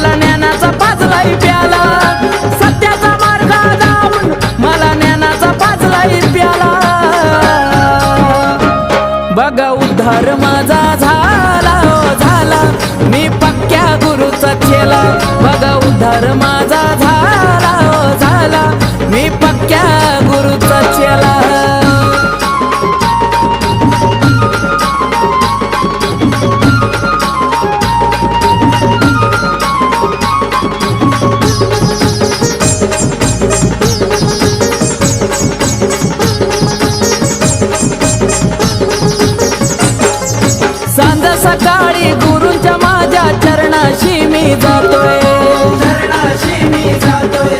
मला ज्ञानाचा पाजलाय प्याला, सत्याचा मार्ग दावून मला ज्ञानाचा पाजलाय प्याला। बघा उद्धार माझा झाला हो झाला, मी पक्क्या गुरुचा चेला। बघा उद्धार माझा झाला हो झाला, मी पक्क्या गुरुचा चेला। सांज सकाळी गुरूंच्या माझ्या चरणाशी मी जातोय, चरणाशी मी जातोय।